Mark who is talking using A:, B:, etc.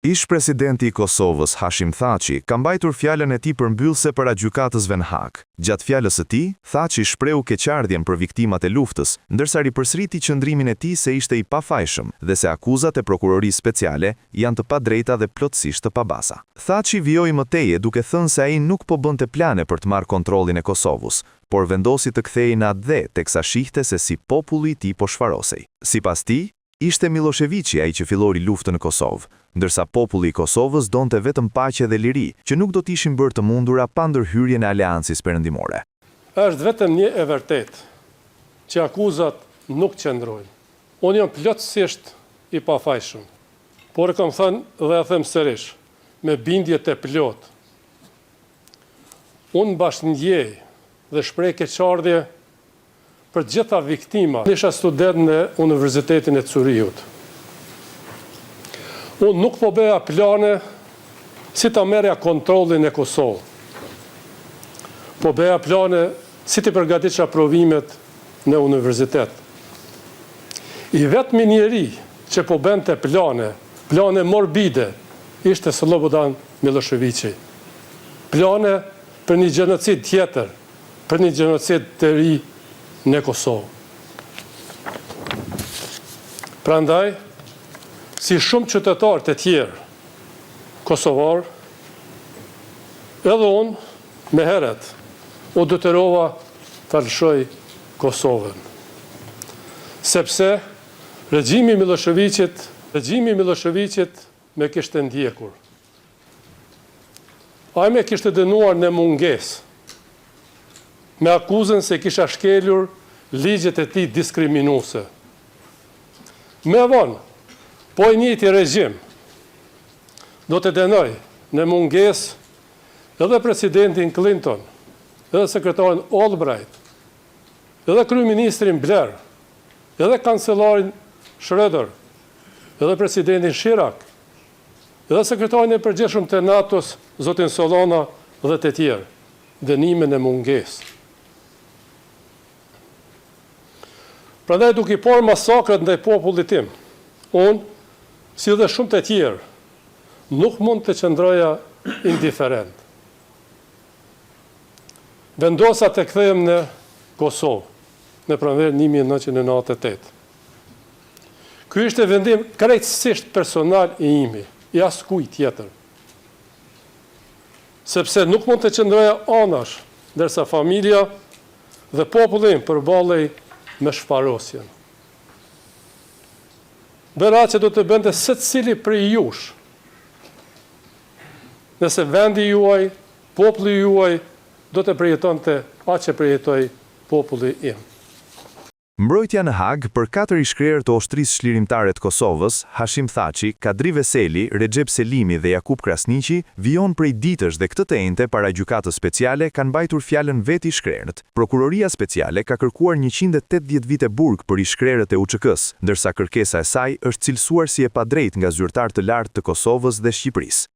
A: Ish presidenti i Kosovës, Hashim Thaçi, ka mbajtur fjalën e tij përmbyllëse para gjykatës Vën Haag. Gjatë fjalës së tij, Thaçi shprehu keqardhjen për viktimat e luftës, ndërsa ripërsriti qëndrimin e tij se ishte i pafajshëm dhe se akuzat e prokurorisë speciale janë të padrejta dhe plotësisht të pabasa. Thaçi vijoi mëteje duke thënë se ai nuk po bënte plane për të marrë kontrollin e Kosovës, por vendosi të kthehej në atë dhe teksa shihte se si populli i tij po shfarosej. Sipas tij, ishte Miloševiqi ai që fillori luftën në Kosovë, ndërsa populli i Kosovës donte vetëm paqe dhe liri, që nuk do të ishin bërë të mundura pa ndërhyrjen e Aleancës Perëndimore.
B: Është vetëm një e vërtetë që akuzat nuk qëndrojnë. Unë jam plotësisht i pafajshëm, por e kam thënë dhe e them sërish, me bindje të plot. Unë bashkëndjej dhe shpreh keqardhje për gjitha viktima. Isha student në Universitetin e Curiut. Unë nuk po bëja plane si ta merja kontrollin e Kosovë. Po bëja plane si të përgatitja provimet në universitet. I vetmi njeri që po bënte plane morbide, ishte Slobodan Miloševiqi. Plane për një gjenocid tjetër, për një gjenocid të ri në Kosovë. Prandaj, si shumë qytetarë të tjerë kosovar, edhe unë me heret u detyrova të lëshoj Kosovën. Sepse regjimi Miloševiqit me kishte ndjekur. Ai me kishte dënuar në mungesë, me akuzën se kisha shkelur ligjet e tij diskriminuese. Me vonë, po i njëjti regjim do të dënoj në mungesë edhe presidentin Clinton, edhe sekretarin Albright, edhe kryeministrin Blair, edhe kancelarin Schroeder, edhe presidentin Chirac, edhe sekretarin e përgjithshëm të NATO-s, zotin Solana dhe të tjerë, dënime në mungesë. Prandaj duke i parë masakrat ndaj popullit tim, unë, si dhe shumë të tjerë, nuk mund të qëndroja indiferent. Vendosa të kthehem në Kosovë në pranverë 1998. Ky ishte vendim krejtësisht personal i imi, i askujt tjetër. Sepse nuk mund të qëndroja anash, ndërsa familja dhe populli im përballej me shfarosjen. Bëra që do të bënte secili prej jush, nëse vendi juaj, populli juaj, do të përjetonte aq që përjetoi populli im.
A: Mbrojtja në Hag për 4 ishkrerë të ushtrisë çlirimtare të Kosovës, Hashim Thaçi, Kadri Veseli, Recep Selimi dhe Jakub Krasniqi, vijon prej ditësh dhe këtë të enjte para gjykatës speciale kanë mbajtur fjalën vetë ishkrerët. Prokuroria speciale ka kërkuar 180 vite burg për ishkrerët e UÇK-s, ndërsa kërkesa e saj është cilësuar si e padrejtë nga zyrtar të lartë të Kosovës dhe Shqipërisë.